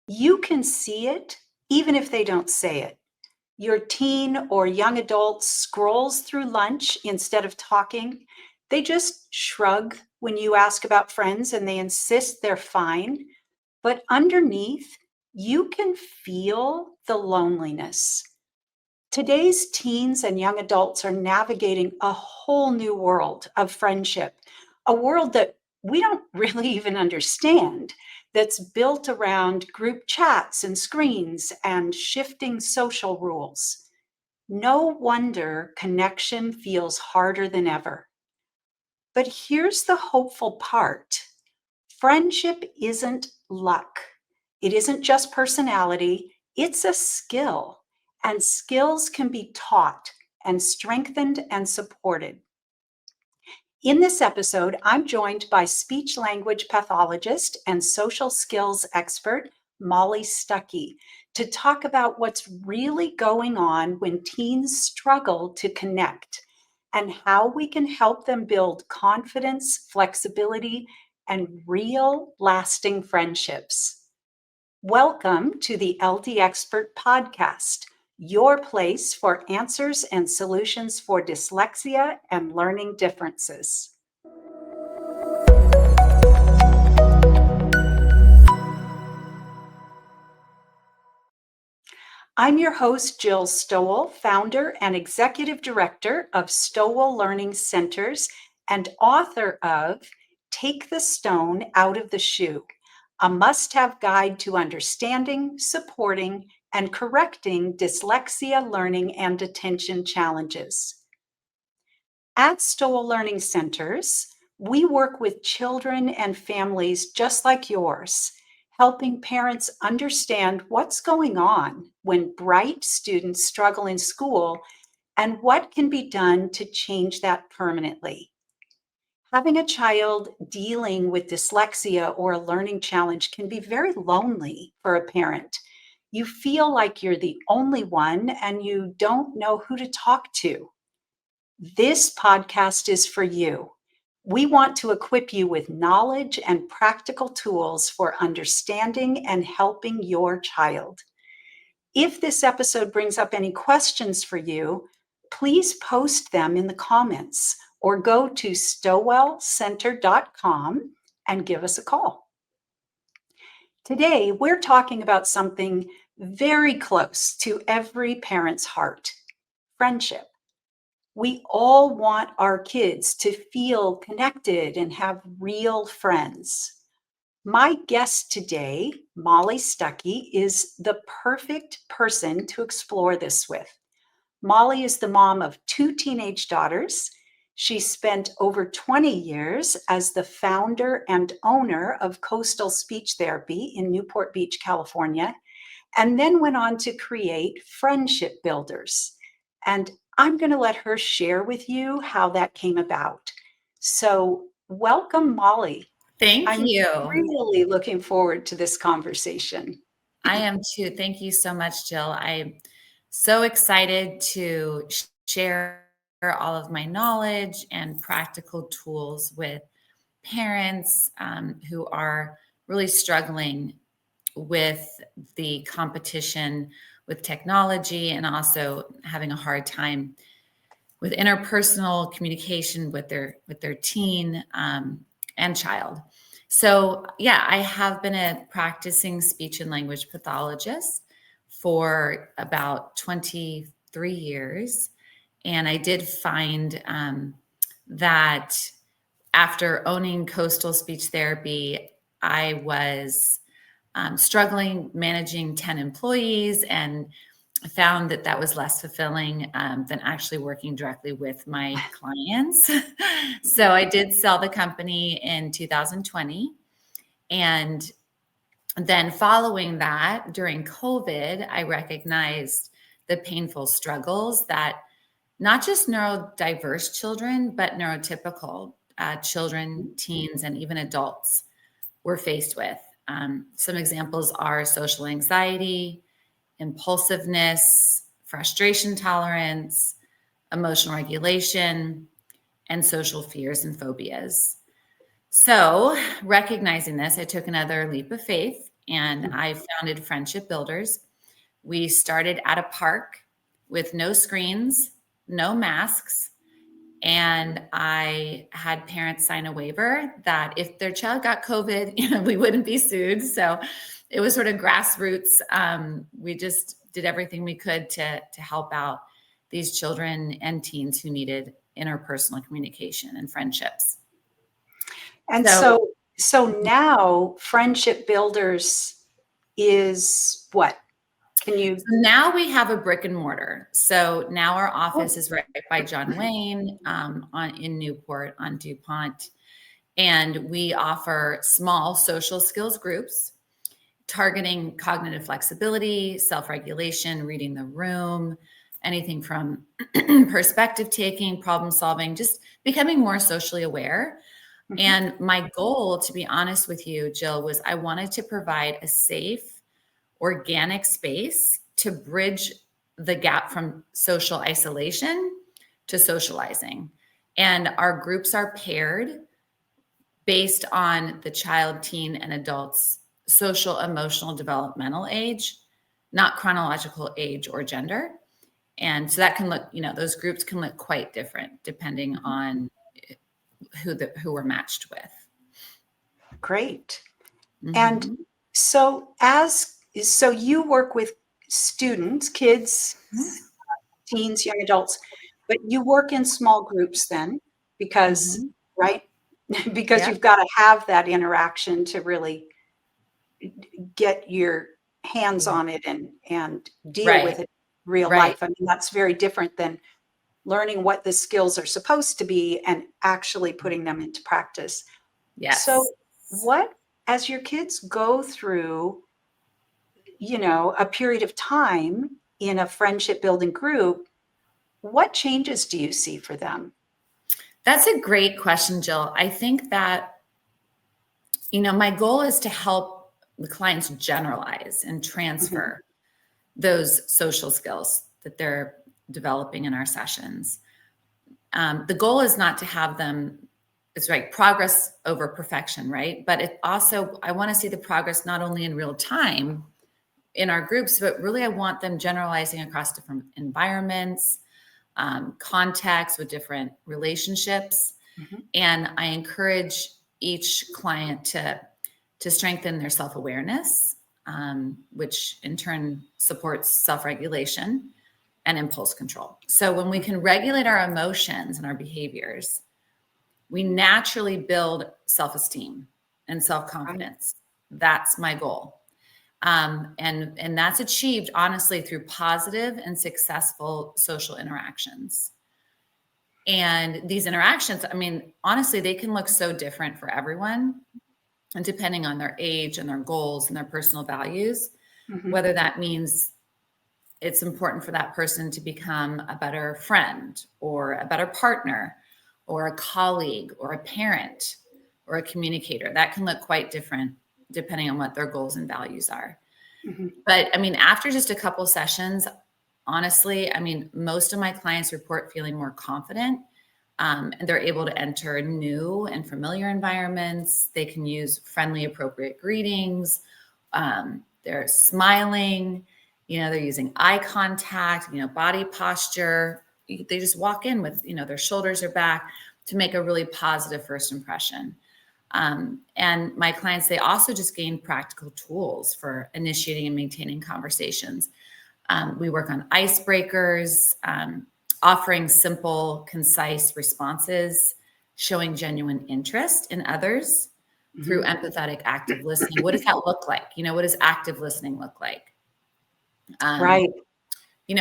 You can see it even if they don't say it. Your teen or young adult scrolls through lunch instead of talking. They just shrug when you ask about friends and they insist they're fine. But underneath, you can feel the loneliness. Today's teens and young adults are navigating a whole new world of friendship, a world that we don't really even understand, that's built around group chats and screens and shifting social rules. No wonder connection feels harder than ever. But here's the hopeful part: friendship isn't luck, it isn't just personality, it's a skill. And skills can be taught and strengthened and supported. In this episode, I'm joined by speech language pathologist and social skills expert Molly Stuckey to talk about what's really going on when teens struggle to connect and how we can help them build confidence, flexibility, and real lasting friendships. Welcome to the LD Expert Podcast, your place for answers and solutions for dyslexia and learning differences. I'm your host, Jill Stowell, founder and executive director of Stowell Learning Centers and author of Take the Stone Out of the Shoe, a must-have guide to understanding, supporting, and correcting dyslexia learning and attention challenges. At Stowell Learning Centers, we work with children and families just like yours, helping parents understand what's going on when bright students struggle in school and what can be done to change that permanently. Having a child dealing with dyslexia or a learning challenge can be very lonely for a parent. You feel like you're the only one and you don't know who to talk to. This podcast is for you. We want to equip you with knowledge and practical tools for understanding and helping your child. If this episode brings up any questions for you, please post them in the comments or go to stowellcenter.com and give us a call. Today, we're talking about something very close to every parent's heart: friendship. We all want our kids to feel connected and have real friends. My guest today, Molly Stuckey, is the perfect person to explore this with. Molly is the mom of 2 teenage daughters. She spent over 20 years as the founder and owner of Coastal Speech Therapy in Newport Beach, California, and then went on to create Friendship Builders. And I'm going to let her share with you how that came about. So, welcome, Molly. Thank I'm you. really looking forward to this conversation. I am too. Thank you so much, Jill. I'm so excited to share all of my knowledge and practical tools with parents who are really struggling with the competition with technology and also having a hard time with interpersonal communication with their teen and child. So yeah, I have been a practicing speech and language pathologist for about 23 years. And I did find that after owning Coastal Speech Therapy, I was struggling managing 10 employees, and I found that that was less fulfilling than actually working directly with my clients. So I did sell the company in 2020. And then following that, during COVID, I recognized the painful struggles that not just neurodiverse children, but neurotypical children, teens, and even adults were faced with. Some examples are social anxiety, impulsiveness, frustration tolerance, emotional regulation, and social fears and phobias. So, recognizing this, I took another leap of faith and I founded Friendship Builders. We started at a park with no screens, no masks. And I had parents sign a waiver that if their child got COVID, we wouldn't be sued. So it was sort of grassroots. We just did everything we could to help out these children and teens who needed interpersonal communication and friendships. And so now Friendship Builders is what? Can you? So now we have a brick and mortar. So now our office is right by John Wayne in Newport on DuPont. And we offer small social skills groups targeting cognitive flexibility, self-regulation, reading the room, anything from perspective taking, problem solving, just becoming more socially aware. Mhm. And my goal, to be honest with you, Jill, was I wanted to provide a safe, organic space to bridge the gap from social isolation to socializing. And our groups are paired based on the child, teen, and adult's social, emotional, developmental age, not chronological age or gender. And so that can look, those groups can look quite different depending on who we're matched with. Great. Mm-hmm. And so you work with students, kids, teens, young adults, but you work in small groups then because, right? Because Yep. you've got to have that interaction to really get your hands on it and deal with it in real life. I mean, that's very different than learning what the skills are supposed to be and actually putting them into practice. Yes. So as your kids go through, a period of time in a friendship building group, what changes do you see for them? That's a great question, Jill. I think that, my goal is to help the clients generalize and transfer those social skills that they're developing in our sessions. The goal is not to have them, it's right, progress over perfection, right? But it also, I want to see the progress not only in real time in our groups, but really I want them generalizing across different environments, contexts with different relationships. And I encourage each client to strengthen their self-awareness, which in turn supports self-regulation and impulse control. So when we can regulate our emotions and our behaviors, we naturally build self-esteem and self-confidence. That's my goal. And that's achieved honestly through positive and successful social interactions. And these interactions, I mean, honestly, they can look so different for everyone, and depending on their age and their goals and their personal values, whether that means it's important for that person to become a better friend or a better partner or a colleague or a parent or a communicator. That can look quite different depending on what their goals and values are. But I mean, after just a couple sessions, honestly, I mean, most of my clients report feeling more confident, and they're able to enter new and familiar environments. They can use friendly, appropriate greetings. They're smiling, they're using eye contact, body posture. They just walk in with, their shoulders are back to make a really positive first impression. And my clients, they also just gain practical tools for initiating and maintaining conversations. We work on icebreakers, offering simple, concise responses, showing genuine interest in others through empathetic, active listening. What does that look like? What does active listening look like? Right. And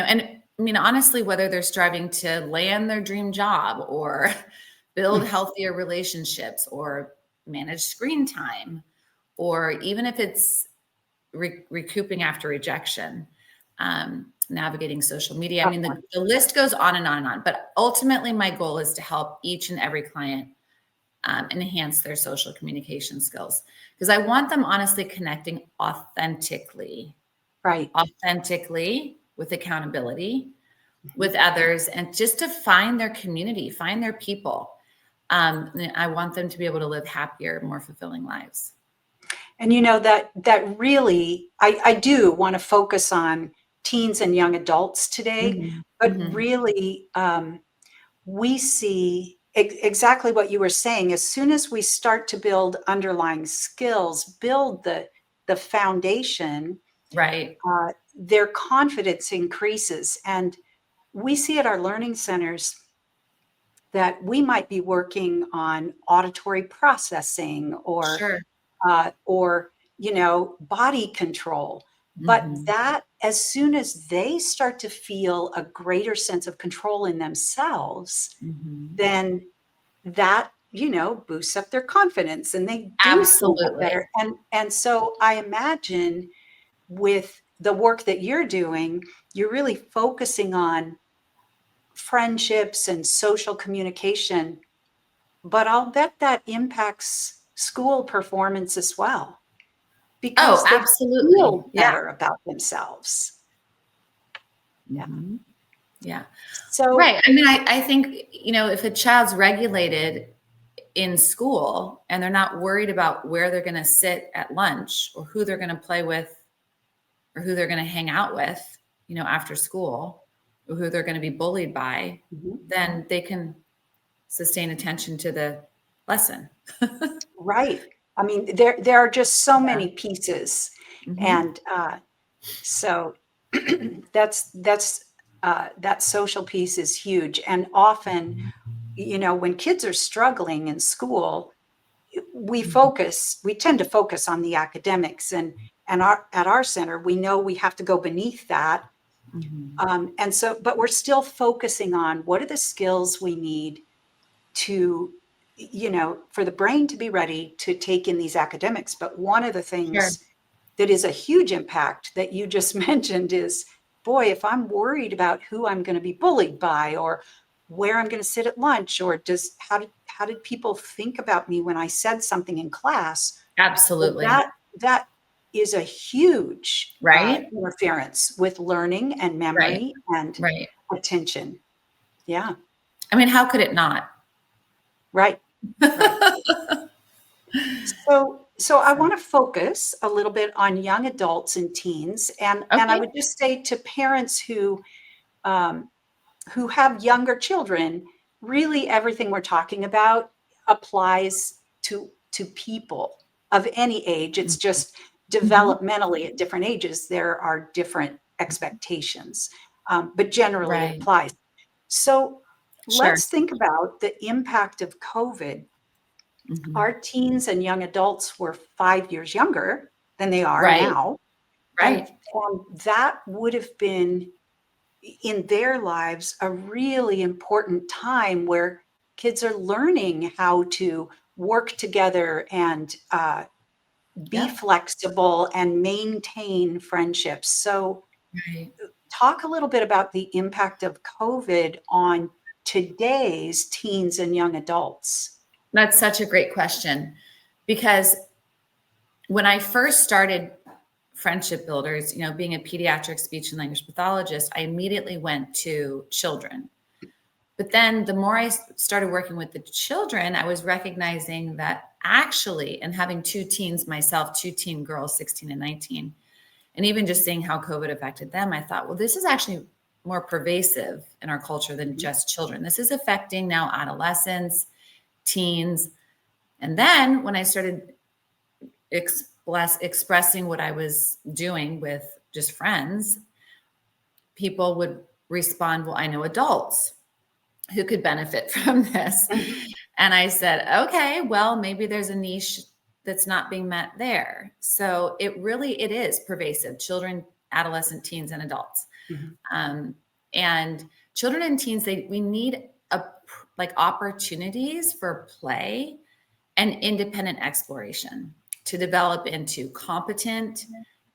I mean, honestly, whether they're striving to land their dream job or build healthier relationships or manage screen time, or even if it's recouping after rejection, navigating social media. I mean, the list goes on and on and on. But ultimately, my goal is to help each and every client enhance their social communication skills, because I want them honestly connecting authentically. Right. Authentically, with accountability, with others, and just to find their community, find their people. I want them to be able to live happier, more fulfilling lives. And that really, I do want to focus on teens and young adults today, Mhm. but Mhm. really, we see exactly what you were saying. As soon as we start to build underlying skills, build the foundation, Right. their confidence increases. And we see at our learning centers that we might be working on auditory processing Sure. or body control, but Mhm. that as soon as they start to feel a greater sense of control in themselves, Mhm. then that boosts up their confidence and they do stand up Absolutely. better. And so I imagine with the work that you're doing, you're really focusing on friendships and social communication, but I'll bet that impacts school performance as well Oh, because they absolutely. feel Yeah. better about themselves. Yeah. Mhm. Yeah. So, Right. I mean, I think, if a child's regulated in school and they're not worried about where they're going to sit at lunch or who they're going to play with or who they're going to hang out with, after school, or who they're going to be bullied by, mhm, then they can sustain attention to the lesson. right. I mean, there are just so Yeah. many pieces, Hmm. and so that social piece is huge. And often, when kids are struggling in school, we tend to focus on the academics, and at our center, we know we have to go beneath that. Hmm. And so, but we're still focusing on what are the skills we need to, for the brain to be ready to take in these academics. But one of the Sure. things that is a huge impact that you just mentioned is, boy, if I'm worried about who I'm going to be bullied by or where I'm going to sit at lunch, or how did people think about me when I said something in class? Well, Absolutely. that is a huge Right. interference with learning and Right. memory and Right. attention. Yeah, I mean, how could it not? right, right. So I want to focus a little bit on young adults and teens, and I Okay. would just say to parents um, who have younger children, really everything we're talking about applies to people of any age. It's just Hmm. developmentally at different ages there are different expectations, but generally it Right. applies. So Sure. let's think about the impact of COVID. Hmm. Our teens and young adults were 5 years younger than they are Right. now, and Right. that would have been in their lives a really important time where kids are learning how to work together and be Yep. flexible and maintain friendships. So, Right. talk a little bit about the impact of COVID on today's teens and young adults. That's such a great question because when I first started Friendship Builders, being a pediatric speech and language pathologist, I immediately went to children. But then the more I started working with the children, I was recognizing that actually, and having two teens myself, two teen girls, 16 and 19, and even just seeing how COVID affected them, I thought, well, this is actually more pervasive in our culture than Mhm. just children. This is affecting now adolescents, teens. And then when I started expressing what I was doing with just friends, people would respond, well, I know adults who could benefit from this. And I said, okay, well, maybe there's a niche that's not being met there. So it is pervasive, children, adolescent, teens, and adults. Mhm. Um, and children and teens, we need like opportunities for play and independent exploration to develop into competent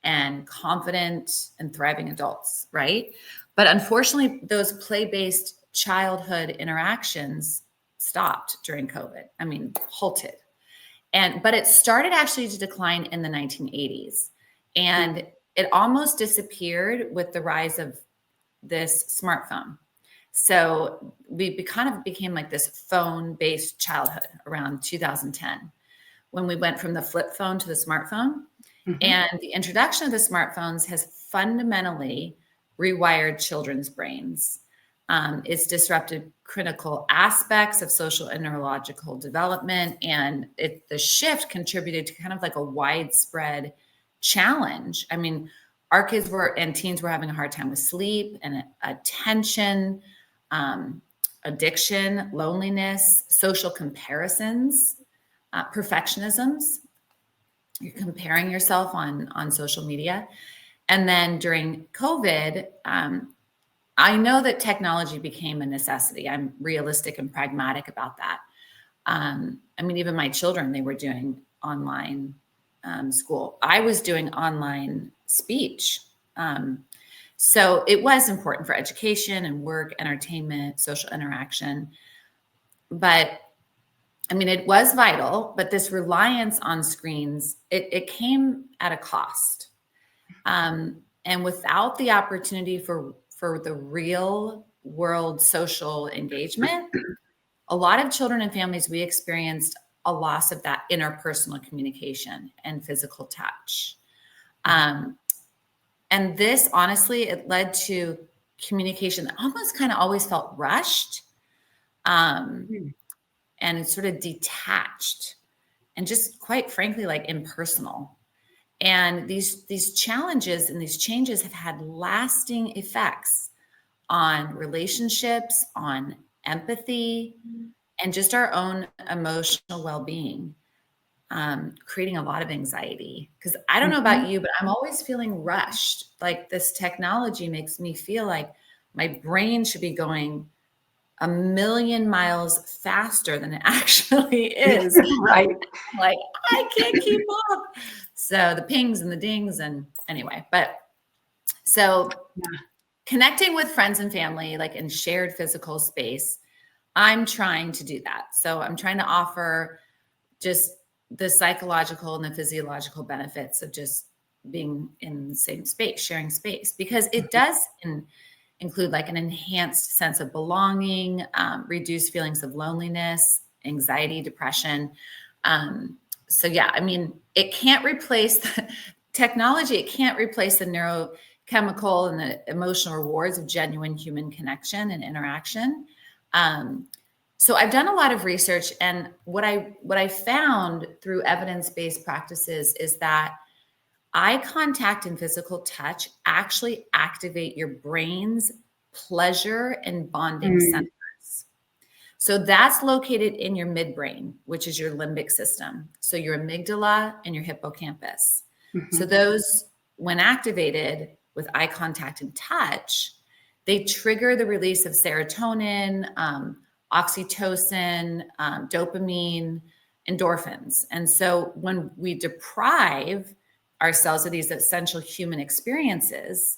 and confident and thriving adults, right? But unfortunately, those play-based childhood interactions stopped during COVID. I mean, halted. But it started actually to decline in the 1980s. And Mhm. it almost disappeared with the rise of this smartphone. So we kind of became like this phone-based childhood around 2010, when we went from the flip phone to the smartphone. Mhm. And the introduction of the smartphones has fundamentally rewired children's brains. It's disrupted critical aspects of social and neurological development. And the shift contributed to kind of like a widespread challenge. I mean, our kids and teens were having a hard time with sleep and attention, addiction, loneliness, social comparisons, perfectionisms. You're comparing yourself on social media. And then during COVID, I know that technology became a necessity. I'm realistic and pragmatic about that. I mean, even my children, they were doing online school. I was doing online speech. So it was important for education and work, entertainment, social interaction. But I mean, it was vital, but this reliance on screens, it came at a cost. And without the opportunity for the real world social engagement, a lot of children and families, we experienced a loss of that interpersonal communication and physical touch. And this, honestly, it led to communication that almost kind of always felt rushed. And it's sort of detached and just quite frankly, like impersonal. And these challenges and these changes have had lasting effects on relationships, on empathy, and just our own emotional well-being, creating a lot of anxiety. Because I don't know about you, but I'm always feeling rushed. Like this technology makes me feel like my brain should be going a million miles faster than it actually is. Right. Like, I can't keep up. So the pings and the dings, and anyway, so connecting with friends and family, like in shared physical space, I'm trying to do that. So I'm trying to offer just the psychological and the physiological benefits of just being in the same space, sharing space, because it does include like an enhanced sense of belonging, reduced feelings of loneliness, anxiety, depression. So yeah, I mean, it can't replace technology. It can't replace the neurochemical and the emotional rewards of genuine human connection and interaction. So I've done a lot of research, and what I found through evidence-based practices is that eye contact and physical touch actually activate your brain's pleasure and bonding centers. So that's located in your midbrain, which is your limbic system. So your amygdala and your hippocampus. So those, when activated with eye contact and touch, they trigger the release of serotonin, oxytocin, dopamine, endorphins. And so when we deprive ourselves of these essential human experiences,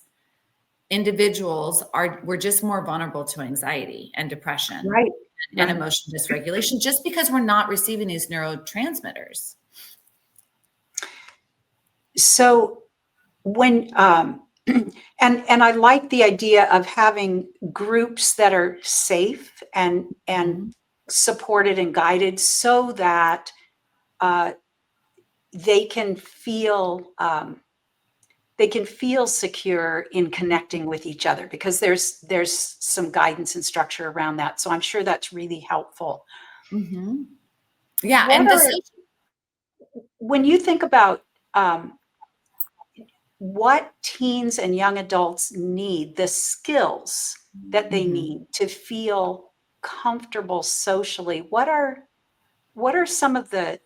individuals we're just more vulnerable to anxiety and depression and emotional dysregulation, just because we're not receiving these neurotransmitters. So when and I like the idea of having groups that are safe and supported and guided so that they can feel secure in connecting with each other, because there's some guidance and structure around that. So I'm sure that's really helpful. Yeah, and when you think about what teens and young adults need, the skills that they need to feel comfortable socially, what are some of the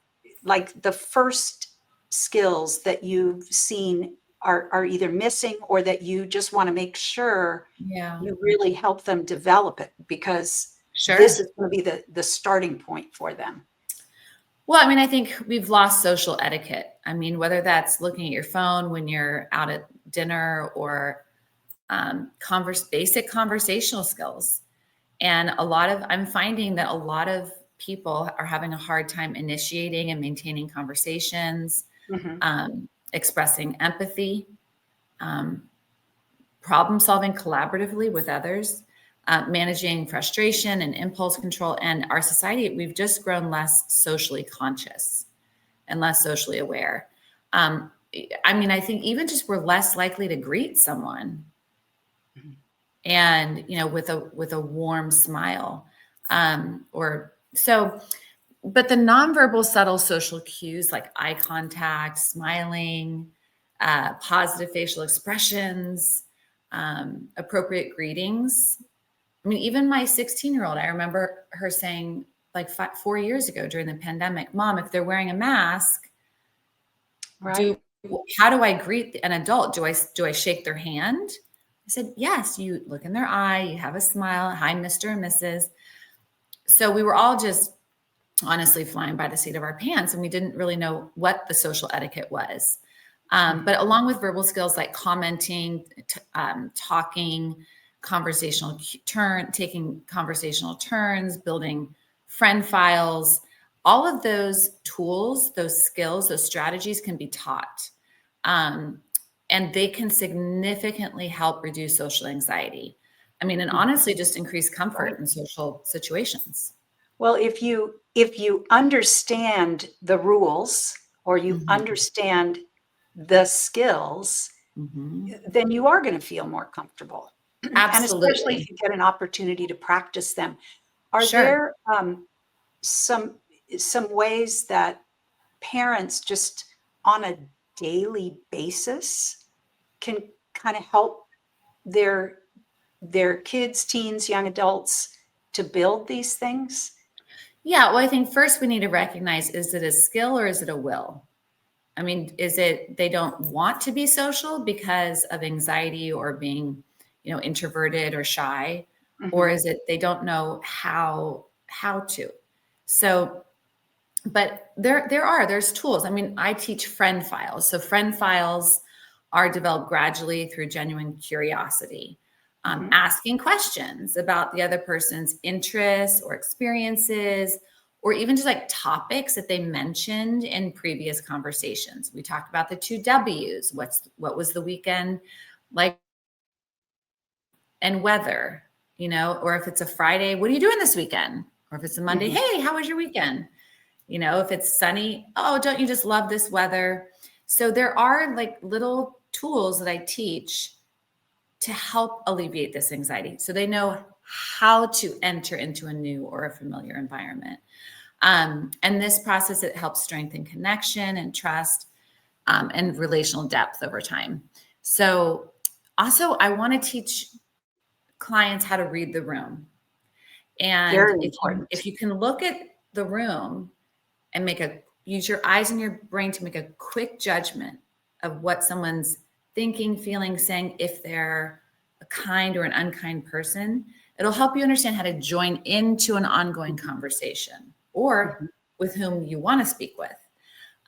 first skills that you've seen are either missing, or that you just want to make sure you really help them develop it, because this is going to be the starting point for them? Well, I mean, I think we've lost social etiquette. I mean, whether that's looking at your phone when you're out at dinner, or basic conversational skills. And I'm finding that a lot of people are having a hard time initiating and maintaining conversations, expressing empathy, problem solving collaboratively with others, managing frustration and impulse control. And our society, we've just grown less socially conscious. and less socially aware. I mean, I think even just we're less likely to greet someone and, with a warm smile, or so. But the nonverbal subtle social cues like eye contact, smiling, positive facial expressions, appropriate greetings. I mean, even my 16-year-old, I remember her saying like 4 years ago during the pandemic, "Mom, if they're wearing a mask, Right. how do I greet an adult? Do I shake their hand?" I said, "Yes, you look in their eye, you have a smile. Hi, Mr. and Mrs." So we were all just honestly flying by the seat of our pants, and we didn't really know what the social etiquette was. But along with verbal skills like commenting, talking, taking conversational turns, building friend files, all of those tools, those skills, those strategies can be taught. And they can significantly help reduce social anxiety. I mean, and honestly, just increase comfort in social situations. Well, if you understand the rules or you Mhm. understand the skills, Mhm. then you are going to feel more comfortable. And especially Absolutely. if you get an opportunity to practice them. Are Sure. there some some ways that parents just on a daily basis can kind of help their their kids, teens, young adults to build these things? Yeah, well, I think first we need to recognize, is it a skill or is it a will? I mean, is it they don't want to be social because of anxiety or being, introverted or shy, or Mhm. is it they don't know how to? So, but there's tools. I mean, I teach friend files. So friend files are developed gradually through genuine curiosity, Mhm. asking questions about the other person's interests or experiences, or even just like topics that they mentioned in previous conversations. We talked about the 2 Ws. What was the weekend like, and weather, or if it's a Friday, what are you doing this weekend? Or if it's a Monday, Mhm. hey, how was your weekend? If it's sunny, oh, don't you just love this weather? So there are like little tools that I teach to help alleviate this anxiety. So they know how to enter into a new or a familiar environment. And this process, it helps strengthen connection and trust, and relational depth over time. So also I want to teach clients how to read the room. And Very if you important. if you can look at the room and use your eyes and your brain to make a quick judgment of what someone's thinking, feeling, saying, if they're a kind or an unkind person, it'll help you understand how to join into an ongoing conversation or Mhm. with whom you want to speak with.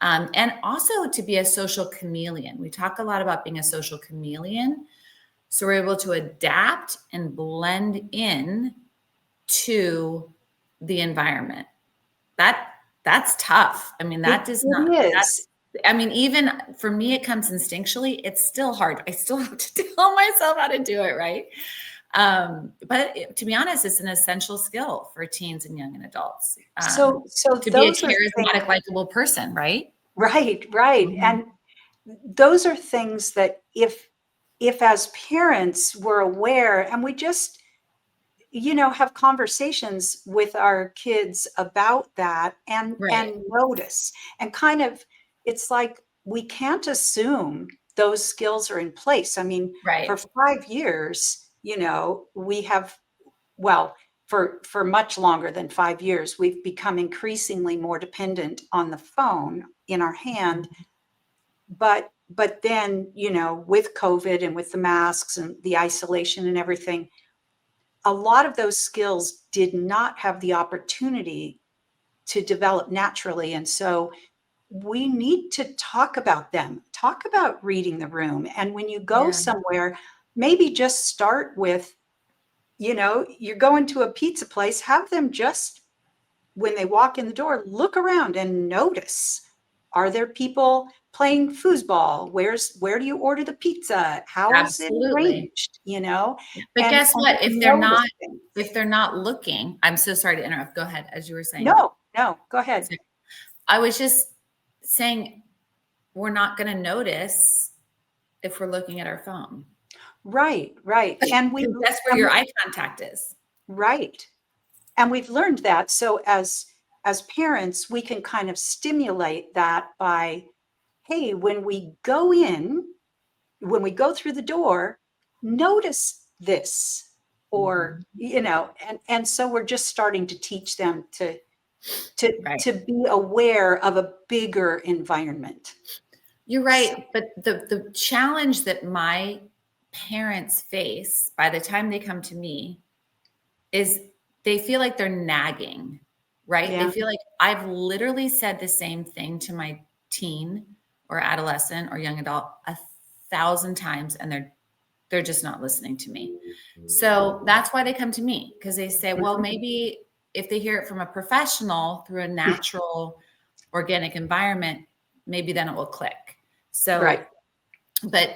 And also to be a social chameleon. We talk a lot about being a social chameleon. So we're able to adapt and blend in to the environment. That's tough. I mean, It that does not, it is. that's, I mean, even for me, it comes instinctually. It's still hard. I still have to tell myself how to do it, right? To be honest, it's an essential skill for teens and young adults, So to be a those are things. charismatic, likable person, right? Right, right. Mhm. And those are things that if as parents we're aware and we just have conversations with our kids about that Right, and notice and kind of it's like we can't assume those skills are in place. I mean, for right. 5 years, we have, well, for much longer than 5 years, we've become increasingly more dependent on the phone in our hand. But then, with COVID and with the masks and the isolation and everything, a lot of those skills did not have the opportunity to develop naturally. And so we need to talk about them, talk about reading the room. And when you go Yeah, somewhere, maybe just start with, you're going to a pizza place, have them just, when they walk in the door, look around and notice. Are there people playing foosball? Where do you order the pizza? How is it absolutely. arranged? But guess And what? just notice things. If they're not looking, I'm so sorry to interrupt. Go ahead, as you were saying. No, no, go ahead. I was just saying we're not going to notice if we're looking at our phone. Right. And that's where your eye contact is. Right. And we've learned that. So as parents, we can kind of stimulate that by, hey, when we go through the door, notice this, or, and so we're just starting to teach them to be aware of a bigger environment. You're right. But the challenge that my parents face by the time they come to me is they feel like they're nagging, right? Yeah. They feel like I've literally said the same thing to my teen or adolescent or young adult 1,000 times, and they're just not listening to me. So that's why they come to me, because they say, well, maybe if they hear it from a professional through a natural, organic environment, maybe then it will click. So, right. But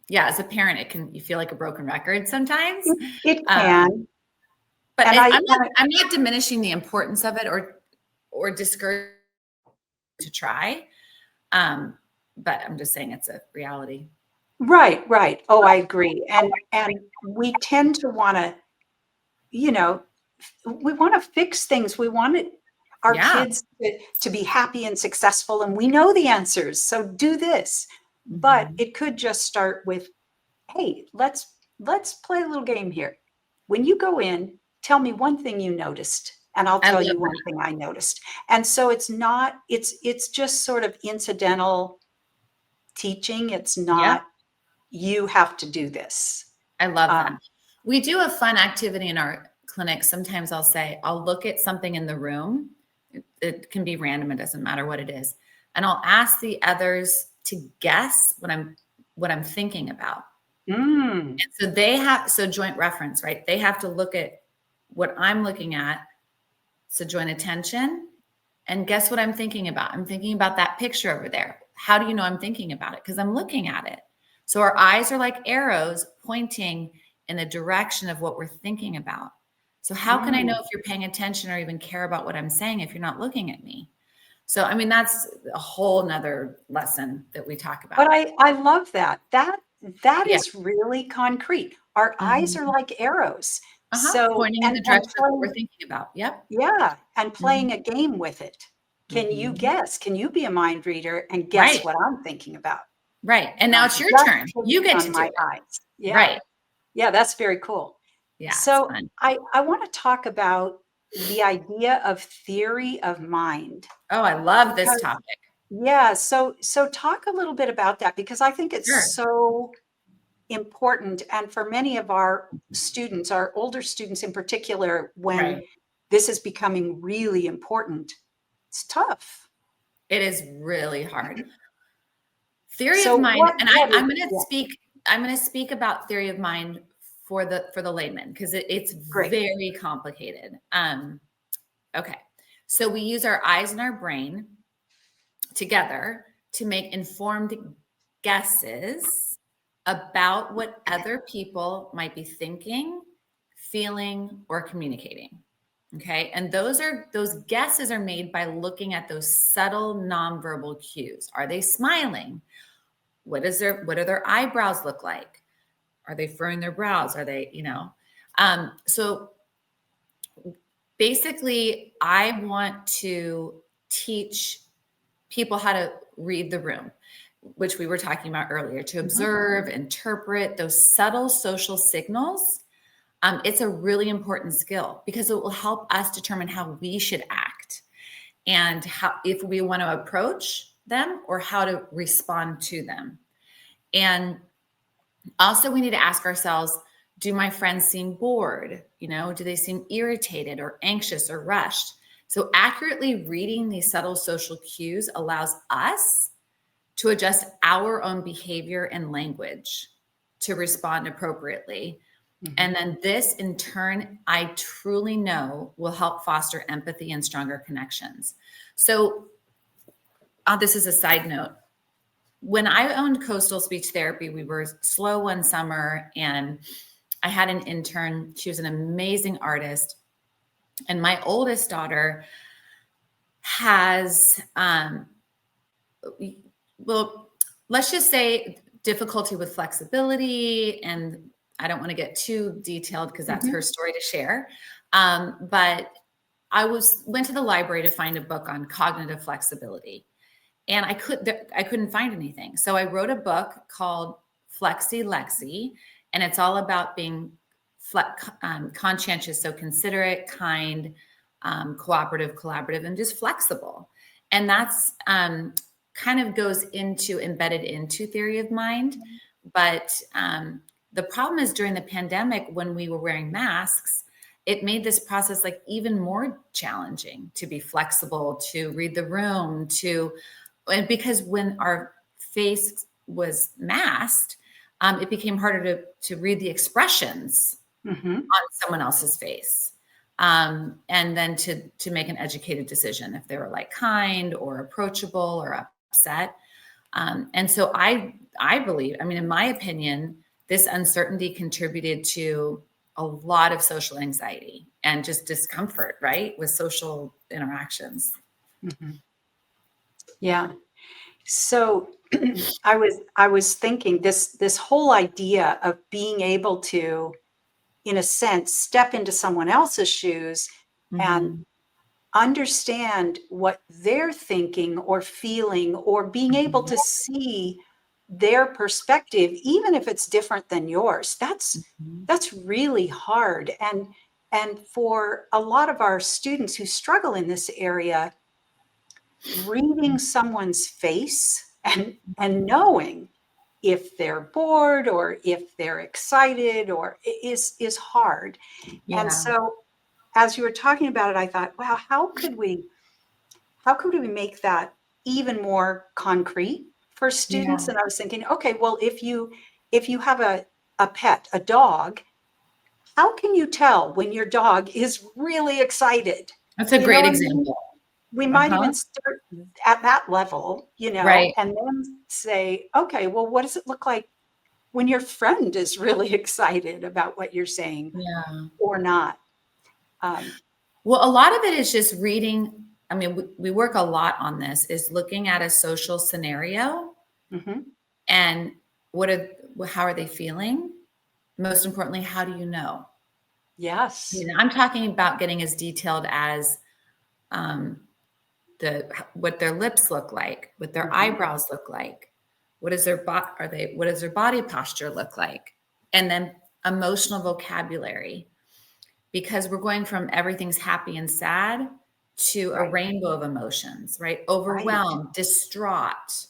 yeah, as a parent, you feel like a broken record sometimes. It can. But I'm not diminishing the importance of it or discouraging to try. But I'm just saying it's a reality. Right. Oh, I agree. And we tend to want to, we want to fix things. We want our kids to be happy and successful, and we know the answers. So do this. But it could just start with, hey, let's play a little game here. When you go in, tell me one thing you noticed, and I'll tell you one thing I noticed. And so it's just sort of incidental teaching. It's not, you have to do this. I love that. We do a fun activity in our clinic. Sometimes I'll look at something in the room. It can be random. It doesn't matter what it is. And I'll ask the others to guess what I'm thinking about. And so joint reference, right? They have to look at what I'm looking at. So joint attention, and guess what I'm thinking about? I'm thinking about that picture over there. How do you know I'm thinking about it? Because I'm looking at it. So our eyes are like arrows pointing in the direction of what we're thinking about. So how can I know if you're paying attention or even care about what I'm saying if you're not looking at me? So, I mean, that's a whole nother lesson that we talk about. But I love that. That is really concrete. Our eyes are like arrows. So pointing in the direction of what we're thinking about. Yep. Yeah. And playing a game with it. Can you guess? Can you be a mind reader and guess what I'm thinking about? Right. And now it's your turn. You get to do it. Eyes. Yeah. Right. Yeah, that's very cool. Yeah. So I want to talk about the idea of theory of mind. Oh, I love this topic. Yeah. So talk a little bit about that, because I think it's so important. And for many of our students, our older students in particular, when this is becoming really important, it's tough. It is really hard. Theory of mind, and I'm going to speak about theory of mind for the layman, because it's very complicated. Okay. So we use our eyes and our brain together to make informed guesses about what other people might be thinking, feeling, or communicating. Okay. And those guesses are made by looking at those subtle nonverbal cues. Are they smiling? What do their eyebrows look like? Are they furrowing their brows? Are they, so basically I want to teach people how to read the room, which we were talking about earlier, to observe, interpret those subtle social signals. It's a really important skill, because it will help us determine how we should act and if we want to approach them or how to respond to them. And also we need to ask ourselves, do my friends seem bored? Do they seem irritated or anxious or rushed? So accurately reading these subtle social cues allows us to adjust our own behavior and language to respond appropriately. And then this, in turn, I truly know will help foster empathy and stronger connections. So this is a side note. When I owned Coastal Speech Therapy, we were slow one summer, and I had an intern. She was an amazing artist. And my oldest daughter has well, let's just say difficulty with flexibility, and I don't want to get too detailed because that's her story to share. But I went to the library to find a book on cognitive flexibility, and I couldn't find anything. So I wrote a book called Flexi Lexi, and it's all about being conscientious, so considerate, kind, cooperative, collaborative, and just flexible. And that's kind of goes into embedded into theory of mind. But the problem is during the pandemic, when we were wearing masks, it made this process like even more challenging to be flexible, to read the room, and because when our face was masked, it became harder to read the expressions on someone else's face. And then to make an educated decision if they were like kind or approachable or upset. And so I believe, I mean, in my opinion, this uncertainty contributed to a lot of social anxiety and just discomfort, right, with social interactions. Yeah. So I was thinking this whole idea of being able to, in a sense, step into someone else's shoes and understand what they're thinking or feeling, or being able to see their perspective, even if it's different than yours. That's really hard. And for a lot of our students who struggle in this area, reading someone's face and knowing if they're bored or if they're excited or is hard. Yeah. And so as you were talking about it, I thought, wow, how could we make that even more concrete for students? Yeah. And I was thinking, okay, well, if you have a pet, a dog, how can you tell when your dog is really excited? That's a You know great what I mean? example. We might even start at that level, Right. and then say, okay, well, what does it look like when your friend is really excited about what you're saying Yeah. or not? Well, a lot of it is just reading. I mean, we work a lot on this, is looking at a social scenario and how are they feeling? Most importantly, how do you know? Yes. I'm talking about getting as detailed as what their lips look like, what their eyebrows look like, what does their body posture look like, and then emotional vocabulary, because we're going from everything's happy and sad to a rainbow of emotions, right? Overwhelmed, distraught,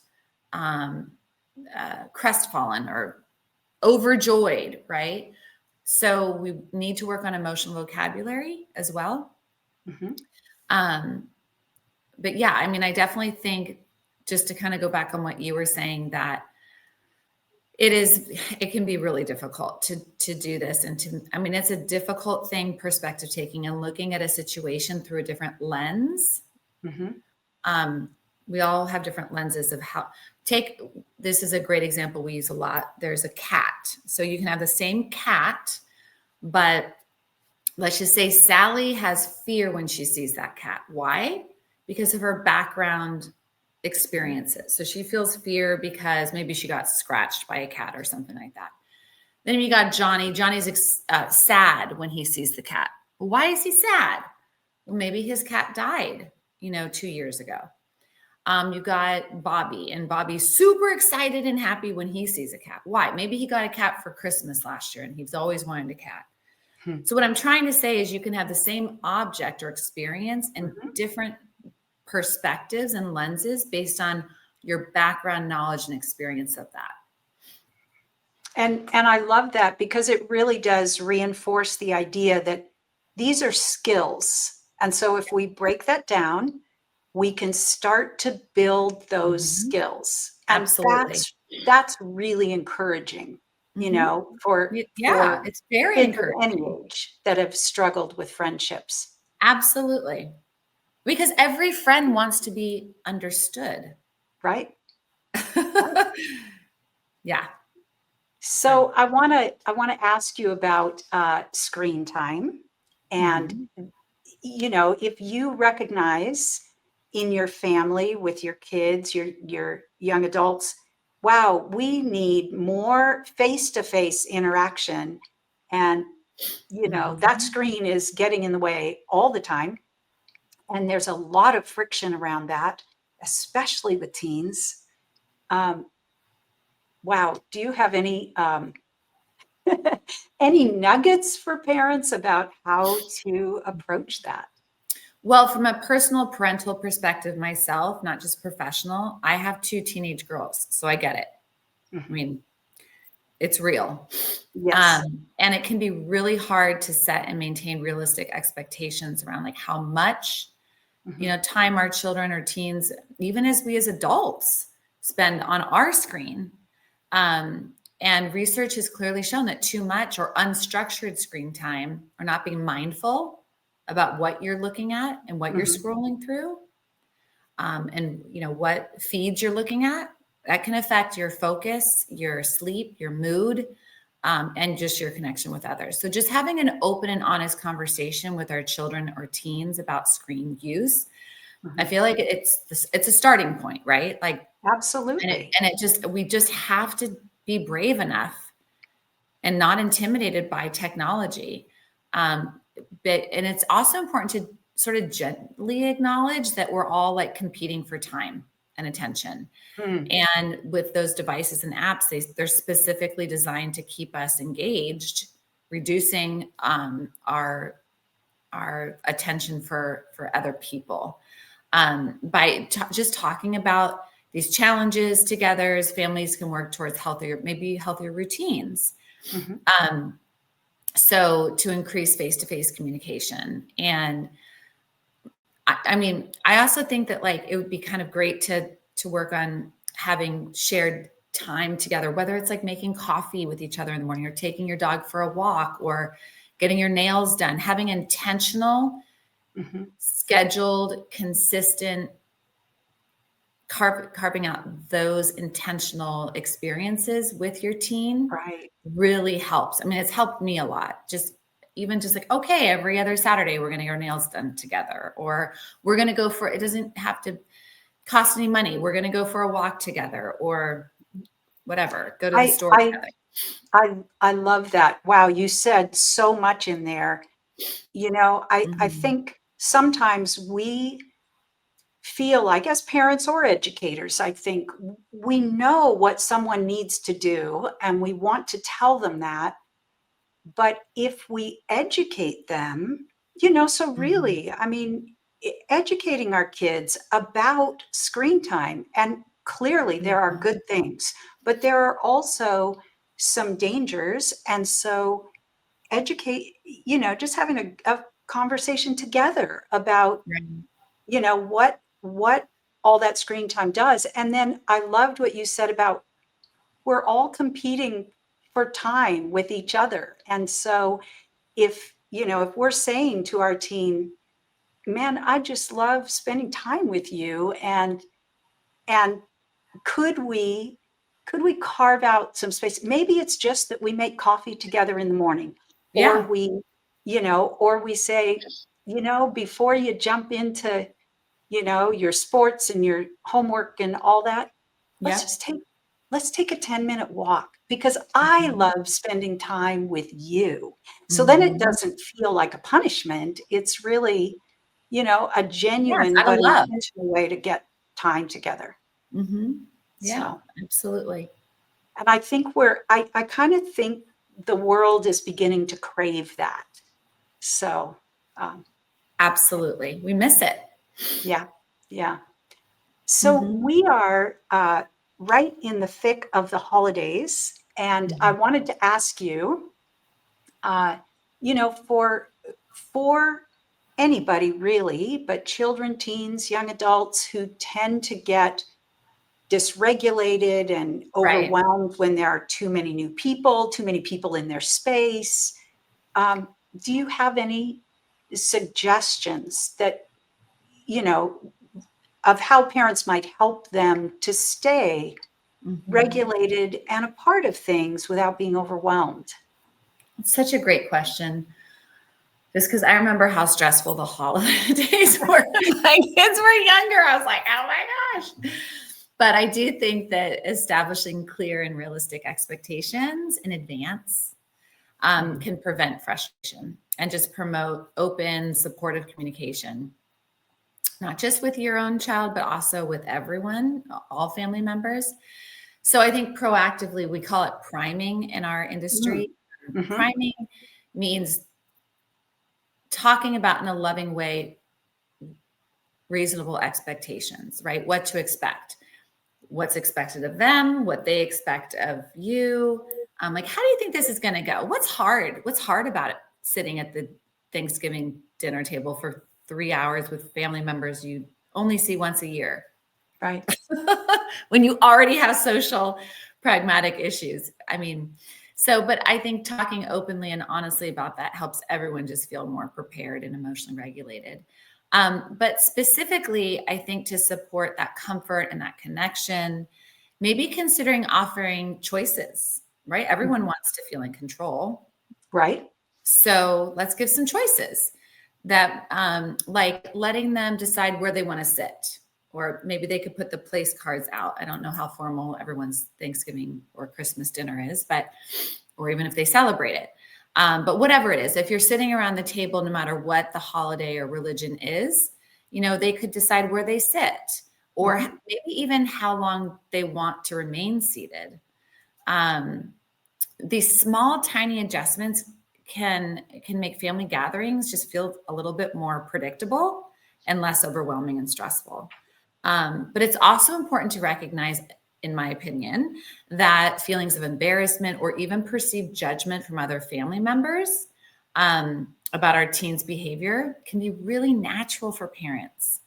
crestfallen, or overjoyed, right? So we need to work on emotional vocabulary as well. But yeah, I mean, I definitely think, just to kind of go back on what you were saying, that it can be really difficult to do this. And I mean, it's a difficult thing, perspective taking and looking at a situation through a different lens. We all have different lenses of this is a great example we use a lot. There's a cat. So you can have the same cat, but let's just say Sally has fear when she sees that cat. Why? Because of her background experiences. So she feels fear because maybe she got scratched by a cat or something like that. Then you got Johnny. Johnny's sad when he sees the cat. Why is he sad? Well, maybe his cat died, 2 years ago. You got Bobby, and Bobby's super excited and happy when he sees a cat. Why? Maybe he got a cat for Christmas last year and he's always wanted a cat. So what I'm trying to say is you can have the same object or experience and different perspectives and lenses based on your background, knowledge, and experience of that. And I love that, because it really does reinforce the idea that these are skills. And so if we break that down, we can start to build those skills. And Absolutely. that's really encouraging, for it's very kids of encouraging. any age that have struggled with friendships. Absolutely. Because every friend wants to be understood. Right? Yeah. So I want to ask you about screen time, and if you recognize in your family with your kids, your young adults, wow, we need more face-to-face interaction. And, that Mhm. screen is getting in the way all the time. And there's a lot of friction around that, especially with teens. Um, wow. Do you have any any nuggets for parents about how to approach that? Well, from a personal parental perspective myself, not just professional, I have 2 teenage girls, so I get it. I Mhm. mean, it's real. Yes. And it can be really hard to set and maintain realistic expectations around like how much, Mhm. time our children or teens, even as we as adults, spend on our screen. Um, and research has clearly shown that too much or unstructured screen time or not being mindful about what you're looking at and what you're Mhm. scrolling through, and what feeds you're looking at, that can affect your focus, your sleep, your mood, and just your connection with others. So just having an open and honest conversation with our children or teens about screen use, I Mhm. feel like it's a starting point, right? Like, and it Absolutely. and it just we just have to be brave enough and not intimidated by technology. And it's also important to sort of gently acknowledge that we're all like competing for time and attention. Mm. And with those devices and apps, they're specifically designed to keep us engaged, reducing our attention for other people. By just talking about these challenges together, as families can work towards maybe healthier routines. Mhm. Um, so to increase face-to-face communication. And I mean, I also think that like it would be kind of great to work on having shared time together, whether it's like making coffee with each other in the morning or taking your dog for a walk or getting your nails done, having intentional, Mhm. scheduled, consistent carving out those intentional experiences with your teen Right. really helps. I mean, it's helped me a lot. Just like, okay, every other Saturday we're going to get our nails done together, or we're going to go for, it doesn't have to cost any money. We're going to go for a walk together or whatever, go to the I store I together. I love that. Wow, you said so much in there. I Mhm. think sometimes we feel like, as parents or educators, I think we know what someone needs to do and we want to tell them that. But if we educate them, so Mhm. really, I mean, educating our kids about screen time, and clearly there are Mhm. good things, but there are also some dangers. And so just having a conversation together about, Right. what all that screen time does. And then I loved what you said about we're all competing for time with each other. And so if we're saying to our teen, man, I just love spending time with you, and could we could we carve out some space? Maybe it's just that we make coffee together in the morning, or Yeah. we say, before you jump into, your sports and your homework and all that, let's Yep. just take a 10-minute walk because I Mhm. love spending time with you. So then it Mhm. doesn't feel like a punishment. It's really, a Yes, genuine out of but love. intentional way to get time together. Mhm. Yeah, So, absolutely. and I think I kind of think the world is beginning to crave that. So, um, Absolutely. We miss it. yeah, yeah. So Mhm. we are right in the thick of the holidays, and I Mhm. wanted to ask you, for anybody really, but children, teens, young adults who tend to get dysregulated and Right. overwhelmed when there are too many people in their space. Um, do you have any suggestions that, you know, of how parents might help them to stay Mhm. regulated and a part of things without being overwhelmed? It's such a great question. Just because I remember how stressful the holidays were. My kids were younger. I was like, oh my gosh. But I do think that establishing clear and realistic expectations in advance can prevent frustration and just promote open, supportive communication, not just with your own child, but also with everyone, all family members. So I think proactively, we call it priming in our industry. Mm-hmm. Priming means talking about in a loving way reasonable expectations, right? What to expect, what's expected of them, what they expect of you. Like, how do you think this is going to go? What's hard? What's hard about it? Sitting at the Thanksgiving dinner table for 3 hours with family members you only see once a year, Right. when you already have social pragmatic issues. I mean, but I think talking openly and honestly about that helps everyone just feel more prepared and emotionally regulated. But specifically, I think to support that comfort and that connection, maybe considering offering choices, right? Everyone wants to feel in control. Right. So let's give some choices that, like letting them decide where they want to sit, or maybe they could put the place cards out. I don't know how formal everyone's Thanksgiving or Christmas dinner is, or even if they celebrate it. But whatever it is, if you're sitting around the table, no matter what the holiday or religion is, they could decide where they sit, or maybe even how long they want to remain seated. These small, tiny adjustments can make family gatherings just feel a little bit more predictable and less overwhelming and stressful. But it's also important to recognize, in my opinion, that feelings of embarrassment or even perceived judgment from other family members about our teens' behavior can be really natural for parents.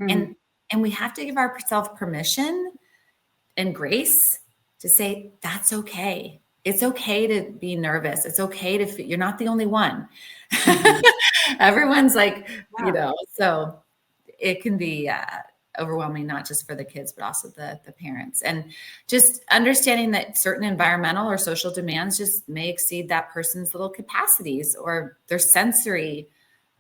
And we have to give ourselves permission and grace to say, that's okay. It's okay to be nervous. It's okay to you're not the only one. Everyone's like, so it can be overwhelming, not just for the kids, but also the parents. And just understanding that certain environmental or social demands just may exceed that person's little capacities or their sensory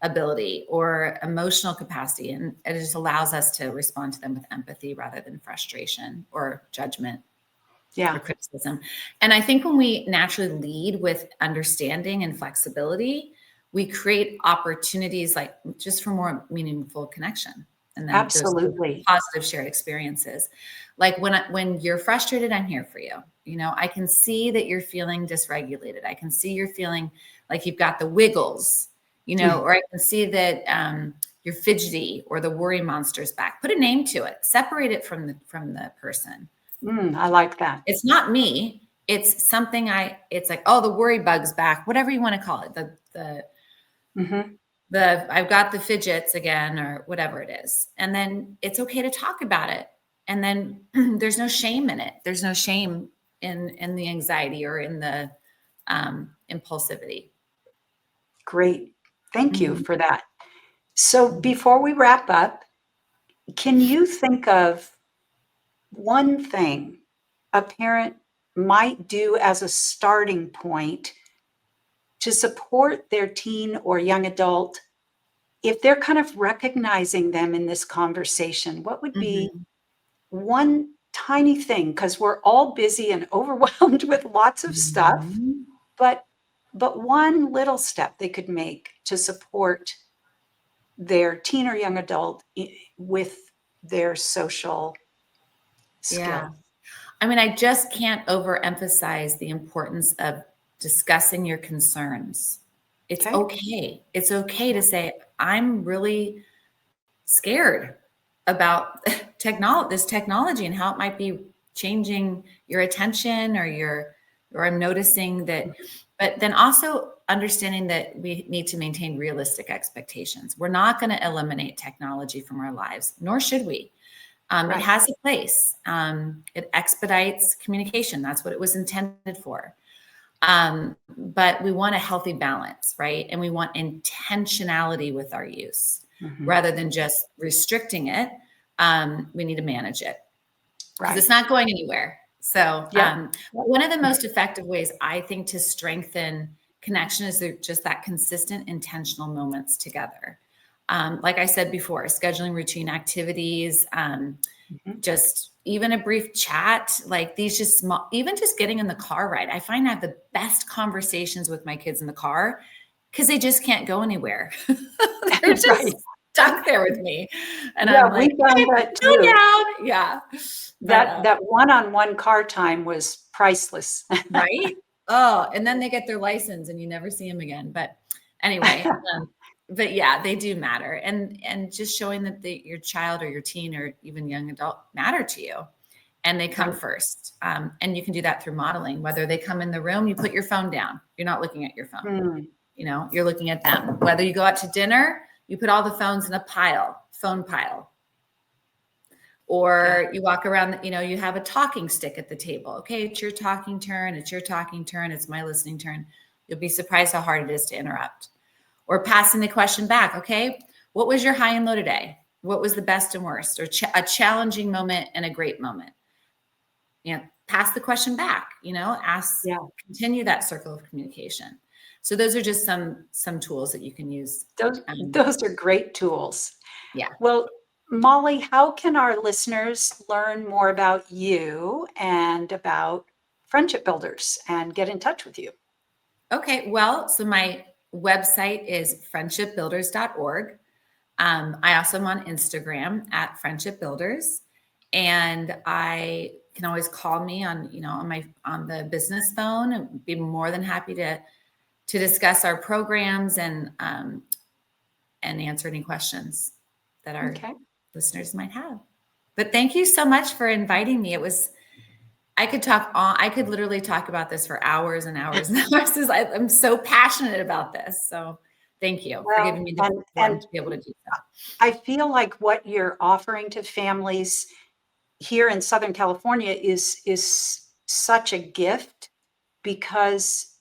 ability or emotional capacity. And it just allows us to respond to them with empathy rather than frustration or judgment or criticism. And I think when we naturally lead with understanding and flexibility, we create opportunities like just for more meaningful connection. And then Absolutely. those positive shared experiences. Like when you're frustrated, I'm here for you. I can see that you're feeling dysregulated. I can see you're feeling like you've got the wiggles, or I can see that you're fidgety or the worry monster's back. Put a name to it. Separate it from the person. I like that. It's not me. It's something it's like, oh, the worry bug's back, whatever you want to call it. I've got the fidgets again, or whatever it is. And then it's okay to talk about it. And then there's no shame in it. There's no shame in the anxiety or in the impulsivity. Great. Thank you for that. So before we wrap up, can you think of one thing a parent might do as a starting point to support their teen or young adult if they're kind of recognizing them in this conversation? What would be one tiny thing? Because we're all busy and overwhelmed with lots of stuff, but one little step they could make to support their teen or young adult with their social skills. Yeah. I mean, I just can't overemphasize the importance of discussing your concerns. It's okay. It's okay to say, I'm really scared about this technology and how it might be changing your attention or I'm noticing that, but then also understanding that we need to maintain realistic expectations. We're not going to eliminate technology from our lives, nor should we. It has a place. It expedites communication. That's what it was intended for. But we want a healthy balance, right? And we want intentionality with our use rather than just restricting it. We need to manage it because it's not going anywhere. So one of the most effective ways I think to strengthen connection is just that consistent, intentional moments together. Like I said before, scheduling routine activities, just even a brief chat, like these just small, even just getting in the car ride. I find I have the best conversations with my kids in the car because they just can't go anywhere. They're just Right. stuck there with me. And Yeah, I'm like, we found "Okay, that go too. down." Yeah. That one-on-one car time was priceless. Right? Oh, and then they get their license and you never see them again. But anyway, but yeah, they do matter. And just showing that your child or your teen or even young adult matter to you and they come Right. first. And you can do that through modeling. Whether they come in the room, you put your phone down. You're not looking at your phone. You're looking at them. Whether you go out to dinner, you put all the phones in a phone pile. Or you walk around, you have a talking stick at the table. Okay, it's your talking turn. It's your talking turn. It's my listening turn. You'll be surprised how hard it is to interrupt. Or passing the question back. Okay, what was your high and low today? What was the best and worst? Or a challenging moment and a great moment? Pass the question back, ask, continue that circle of communication. So those are just some tools that you can use. Those are great tools. Yeah. Well, Molly, how can our listeners learn more about you and about Friendship Builders and get in touch with you? Okay, well, so my website is friendshipbuilders.org. I also am on Instagram at Friendship Builders, and I can always call me on the business phone and be more than happy to discuss our programs and answer any questions that our listeners might have. But thank you so much for inviting me. I could literally talk about this for hours and hours and hours. I'm so passionate about this. So thank you for giving me the platform to be able to do that. I feel like what you're offering to families here in Southern California is such a gift because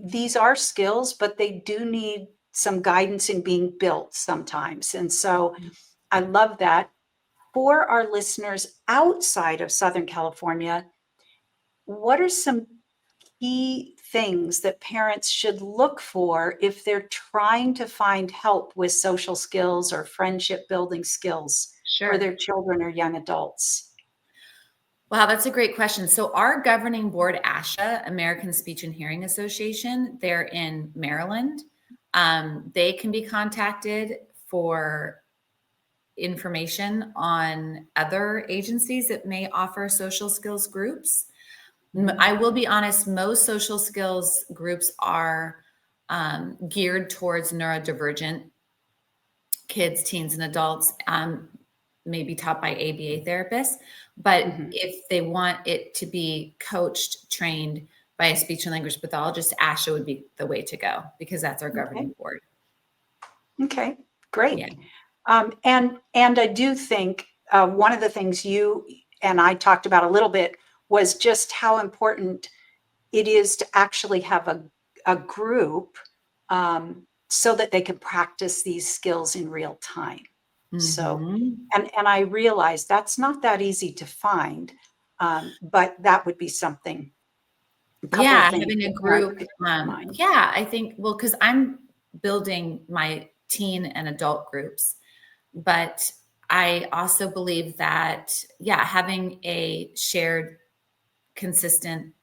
these are skills, but they do need some guidance in being built sometimes. And so I love that. For our listeners outside of Southern California, what are some key things that parents should look for if they're trying to find help with social skills or friendship building skills for their children or young adults? Wow, that's a great question. So our governing board, ASHA, American Speech and Hearing Association, they're in Maryland. They can be contacted for information on other agencies that may offer social skills groups. I will be honest, most social skills groups are geared towards neurodivergent kids, teens, and adults, may be taught by ABA therapists. But if they want it to be coached, trained by a speech and language pathologist, ASHA would be the way to go because that's our governing board. Okay, great. Yeah. And I do think one of the things you and I talked about a little bit was just how important it is to actually have a group so that they can practice these skills in real time. So, and I realize that's not that easy to find, but that would be something. Having a group. I think, because I'm building my teen and adult groups, but I also believe that, having a shared, consistent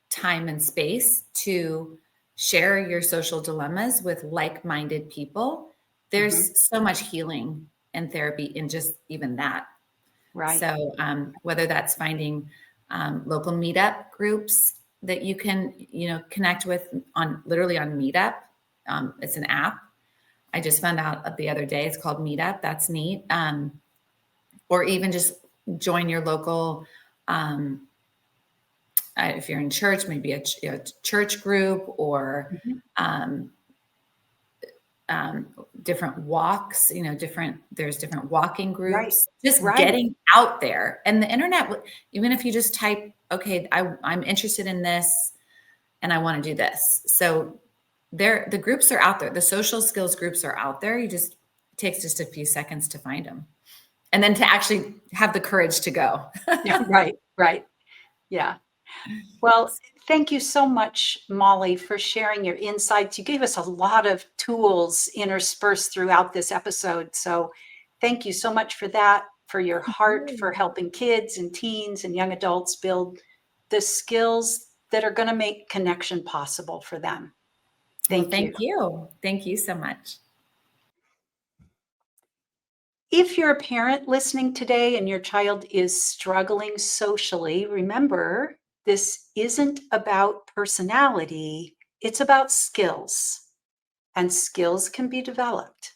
time and space to share your social dilemmas with like-minded people, there's so much healing and therapy in just even that. Right. So whether that's finding local meetup groups that you can, connect with literally on Meetup. It's an app. I just found out the other day, it's called Meetup. That's neat. Or even just join your local, if you're in church, maybe a church group or different walks, there's different walking groups, just getting out there. And the internet, even if you just type, okay, I'm interested in this and I want to do this. So the groups are out there. The social skills groups are out there. It takes just a few seconds to find them. And then to actually have the courage to go. Right. Yeah. Well, thank you so much, Molly, for sharing your insights. You gave us a lot of tools interspersed throughout this episode. So thank you so much for that, for your heart for helping kids and teens and young adults build the skills that are going to make connection possible for them. Well, Thank you. thank you. Thank you so much. If you're a parent listening today and your child is struggling socially, remember this isn't about personality, it's about skills, and skills can be developed.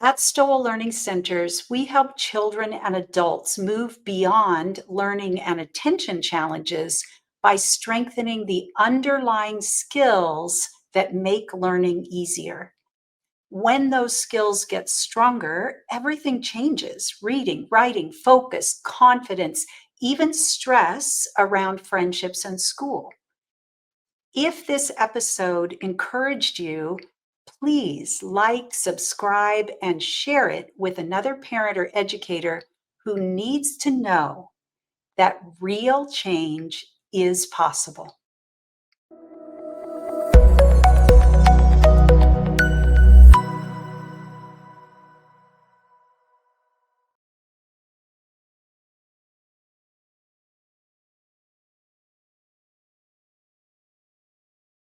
At Stowell Learning Centers, we help children and adults move beyond learning and attention challenges by strengthening the underlying skills that make learning easier. When those skills get stronger, everything changes: reading, writing, focus, confidence, even stress around friendships and school. If this episode encouraged you, please like, subscribe, and share it with another parent or educator who needs to know that real change is possible.